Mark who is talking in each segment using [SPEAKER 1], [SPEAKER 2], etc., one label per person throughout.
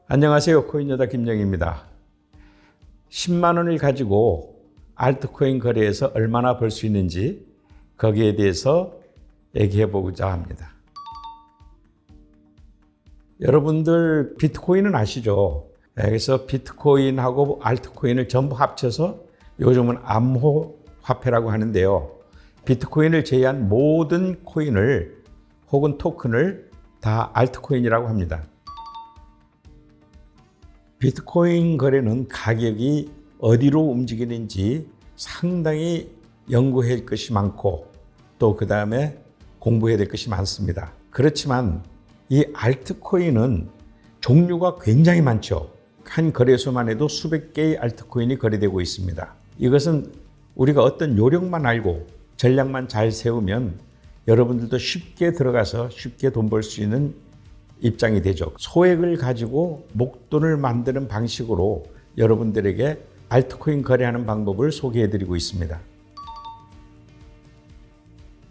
[SPEAKER 1] 안녕하세요. 코인여다 김영입니다. 10만 원을 가지고 알트코인 거래에서 얼마나 벌 수 있는지 거기에 대해서 얘기해 보고자 합니다. 여러분들 비트코인은 아시죠? 그래서 비트코인하고 알트코인을 전부 합쳐서 요즘은 암호화폐라고 하는데요. 비트코인을 제외한 모든 코인을 혹은 토큰을 다 알트코인이라고 합니다. 비트코인 거래는 가격이 어디로 움직이는지 상당히 연구해야 할 것이 많고 또 그 다음에 공부해야 될 것이 많습니다. 그렇지만 이 알트코인은 종류가 굉장히 많죠. 한 거래소만 해도 수백 개의 알트코인이 거래되고 있습니다. 이것은 우리가 어떤 요령만 알고 전략만 잘 세우면 여러분들도 쉽게 들어가서 쉽게 돈 벌 수 있는 입장이 되죠. 소액을 가지고 목돈을 만드는 방식으로 여러분들에게 알트코인 거래하는 방법을 소개해 드리고 있습니다.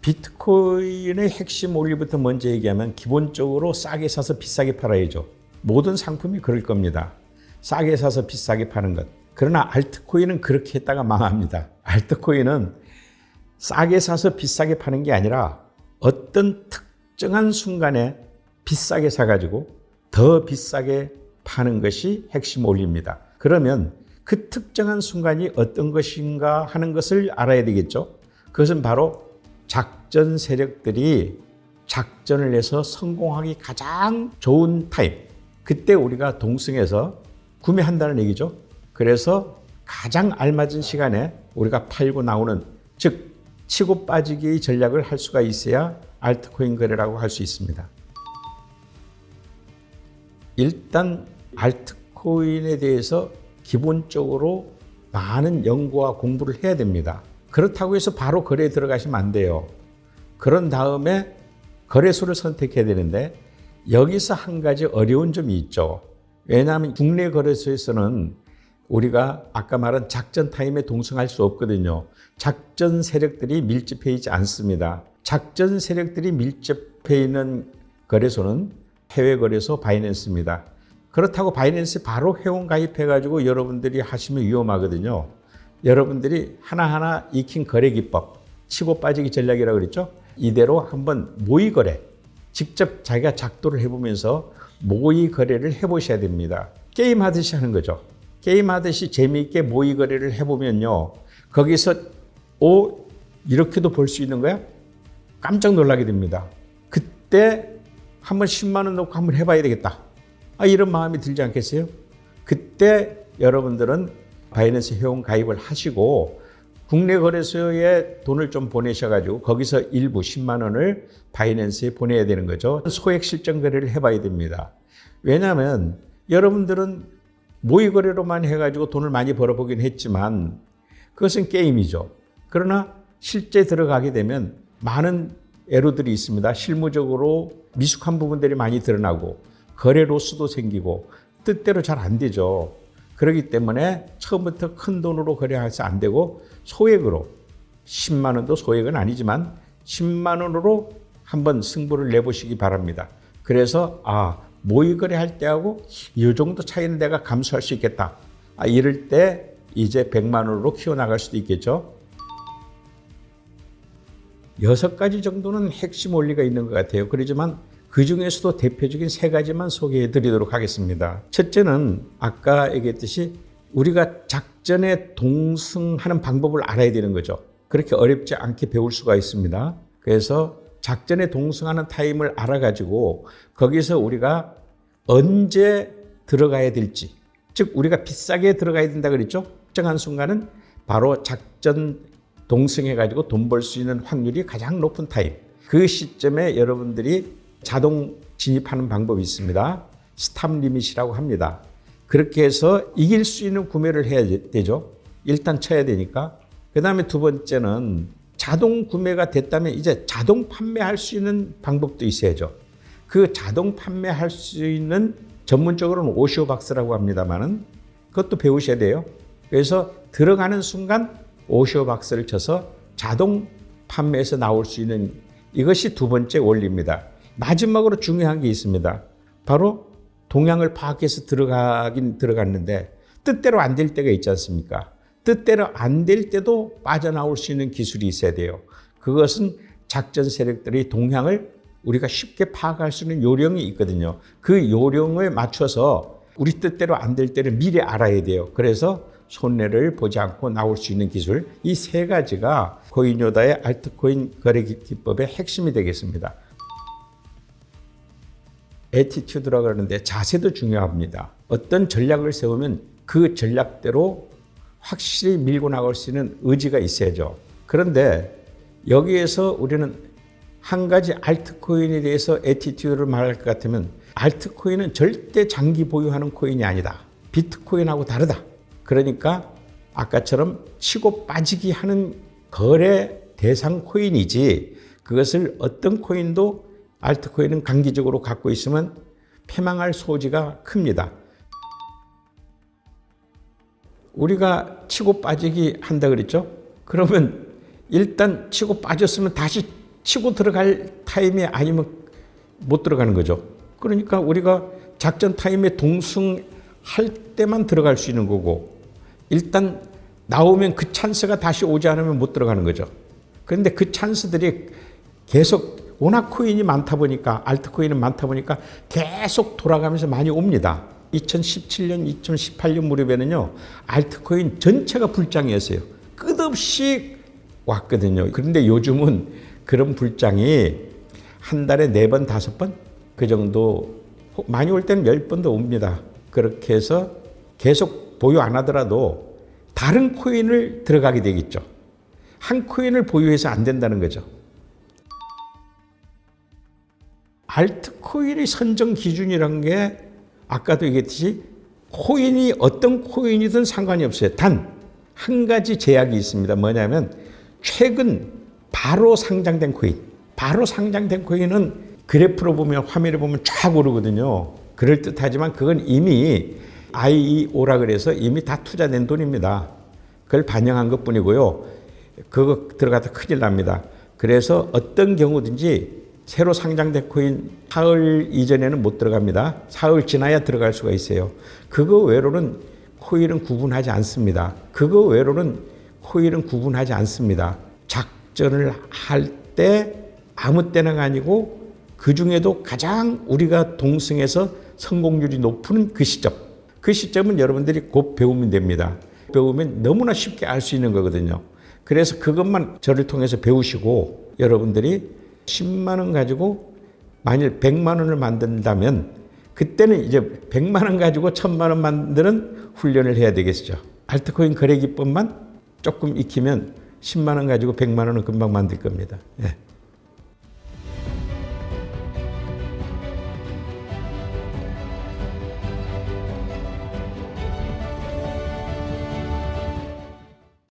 [SPEAKER 1] 비트코인의 핵심 원리부터 먼저 얘기하면 기본적으로 싸게 사서 비싸게 팔아야죠. 모든 상품이 그럴 겁니다. 싸게 사서 비싸게 파는 것. 그러나 알트코인은 그렇게 했다가 망합니다. 알트코인은 싸게 사서 비싸게 파는 게 아니라 어떤 특정한 순간에 비싸게 사가지고 더 비싸게 파는 것이 핵심 원리입니다. 그러면 그 특정한 순간이 어떤 것인가 하는 것을 알아야 되겠죠. 그것은 바로 작전 세력들이 작전을 해서 성공하기 가장 좋은 타임. 그때 우리가 동승해서 구매한다는 얘기죠. 그래서 가장 알맞은 시간에 우리가 팔고 나오는, 즉 치고 빠지기의 전략을 할 수가 있어야 알트코인 거래라고 할 수 있습니다. 일단 알트코인에 대해서 기본적으로 많은 연구와 공부를 해야 됩니다. 그렇다고 해서 바로 거래에 들어가시면 안 돼요. 그런 다음에 거래소를 선택해야 되는데 여기서 한 가지 어려운 점이 있죠. 왜냐하면 국내 거래소에서는 우리가 아까 말한 작전 타임에 동승할 수 없거든요. 작전 세력들이 밀집해 있지 않습니다. 작전 세력들이 밀집해 있는 거래소는 해외 거래소 바이낸스입니다. 그렇다고 바이낸스에 바로 회원 가입해가지고 여러분들이 하시면 위험하거든요. 여러분들이 하나하나 익힌 거래 기법, 치고 빠지기 전략이라고 그랬죠. 이대로 한번 모의 거래, 직접 자기가 작도를 해보면서 모의 거래를 해보셔야 됩니다. 게임 하듯이 하는 거죠. 게임 하듯이 재미있게 모의 거래를 해보면요. 거기서 이렇게도 볼 수 있는 거야? 깜짝 놀라게 됩니다. 그때 한번 10만 원 놓고 한번 해봐야 되겠다. 이런 마음이 들지 않겠어요? 그때 여러분들은 바이낸스 회원 가입을 하시고 국내 거래소에 돈을 좀 보내셔가지고 거기서 일부 10만 원을 바이낸스에 보내야 되는 거죠. 소액 실전 거래를 해봐야 됩니다. 왜냐하면 여러분들은 모의 거래로만 해가지고 돈을 많이 벌어보긴 했지만 그것은 게임이죠. 그러나 실제 들어가게 되면 많은 에러들이 있습니다. 실무적으로 미숙한 부분들이 많이 드러나고 거래 로스도 생기고 뜻대로 잘 안 되죠. 그렇기 때문에 처음부터 큰 돈으로 거래해서 안 되고 소액으로 10만 원도 소액은 아니지만 10만 원으로 한번 승부를 내보시기 바랍니다. 그래서 모의 거래할 때하고 이 정도 차이는 내가 감수할 수 있겠다. 이럴 때 이제 100만 원으로 키워나갈 수도 있겠죠. 6가지 정도는 핵심 원리가 있는 것 같아요. 그렇지만 그 중에서도 대표적인 3가지만 소개해 드리도록 하겠습니다. 첫째는 아까 얘기했듯이 우리가 작전에 동승하는 방법을 알아야 되는 거죠. 그렇게 어렵지 않게 배울 수가 있습니다. 그래서 작전에 동승하는 타임을 알아가지고 거기서 우리가 언제 들어가야 될지, 즉 우리가 비싸게 들어가야 된다 그랬죠. 특정한 순간은 바로 작전 동승해가지고 돈 벌 수 있는 확률이 가장 높은 타임. 그 시점에 여러분들이 자동 진입하는 방법이 있습니다. 스탑 리밋이라고 합니다. 그렇게 해서 이길 수 있는 구매를 해야 되죠. 일단 쳐야 되니까. 그 다음에 두 번째는 자동 구매가 됐다면 이제 자동 판매할 수 있는 방법도 있어야죠. 그 자동 판매할 수 있는 전문적으로는 오쇼박스라고 합니다만은 그것도 배우셔야 돼요. 그래서 들어가는 순간 오쇼박스를 쳐서 자동 판매에서 나올 수 있는, 이것이 두 번째 원리입니다. 마지막으로 중요한 게 있습니다. 바로 동향을 파악해서 들어가긴 들어갔는데 뜻대로 안 될 때가 있지 않습니까? 뜻대로 안 될 때도 빠져나올 수 있는 기술이 있어야 돼요. 그것은 작전 세력들의 동향을 우리가 쉽게 파악할 수 있는 요령이 있거든요. 그 요령을 맞춰서 우리 뜻대로 안 될 때를 미리 알아야 돼요. 그래서 손해를 보지 않고 나올 수 있는 기술, 이 세 가지가 코인요다의 알트코인 거래 기법의 핵심이 되겠습니다. 애티튜드라고 하는데 자세도 중요합니다. 어떤 전략을 세우면 그 전략대로 확실히 밀고 나갈 수 있는 의지가 있어야죠. 그런데 여기에서 우리는 한 가지 알트코인에 대해서 애티튜드를 말할 것 같으면 알트코인은 절대 장기 보유하는 코인이 아니다. 비트코인하고 다르다. 그러니까 아까처럼 치고 빠지기 하는 거래 대상 코인이지 그것을 어떤 코인도 알트코인은 강기적으로 갖고 있으면 패망할 소지가 큽니다. 우리가 치고 빠지기 한다 그랬죠? 그러면 일단 치고 빠졌으면 다시 치고 들어갈 타임이 아니면 못 들어가는 거죠. 그러니까 우리가 작전 타임에 동승할 때만 들어갈 수 있는 거고 일단 나오면 그 찬스가 다시 오지 않으면 못 들어가는 거죠. 그런데 그 찬스들이 계속 워낙 코인이 많다 보니까 알트코인은 많다 보니까 계속 돌아가면서 많이 옵니다. 2017년, 2018년 무렵에는요. 알트코인 전체가 불장이었어요. 끝없이 왔거든요. 그런데 요즘은 그런 불장이 한 달에 4번, 5번? 그 정도 많이 올 때는 10번도 옵니다. 그렇게 해서 계속 보유 안 하더라도 다른 코인을 들어가게 되겠죠. 한 코인을 보유해서 안 된다는 거죠. 알트코인의 선정 기준이란 게 아까도 얘기했듯이 코인이 어떤 코인이든 상관이 없어요. 단 한 가지 제약이 있습니다. 뭐냐면 최근 바로 상장된 코인. 바로 상장된 코인은 그래프로 보면 화면에 보면 쫙 오르거든요. 그럴듯하지만 그건 이미 IEO라 그래서 이미 다 투자된 돈입니다. 그걸 반영한 것뿐이고요. 그거 들어가다 큰일 납니다. 그래서 어떤 경우든지 새로 상장된 코인 사흘 이전에는 못 들어갑니다. 사흘 지나야 들어갈 수가 있어요. 그거 외로는 코인은 구분하지 않습니다. 그거 외로는 코인은 구분하지 않습니다. 작전을 할 때 아무 때나가 아니고 그중에도 가장 우리가 동승해서 성공률이 높은 그 시점. 그 시점은 여러분들이 곧 배우면 됩니다. 배우면 너무나 쉽게 알 수 있는 거거든요. 그래서 그것만 저를 통해서 배우시고 여러분들이 10만 원 가지고 만일 100만 원을 만든다면 그때는 이제 100만 원 가지고 1000만 원 만드는 훈련을 해야 되겠죠. 알트코인 거래 기법만 조금 익히면 10만 원 가지고 100만 원은 금방 만들 겁니다. 예.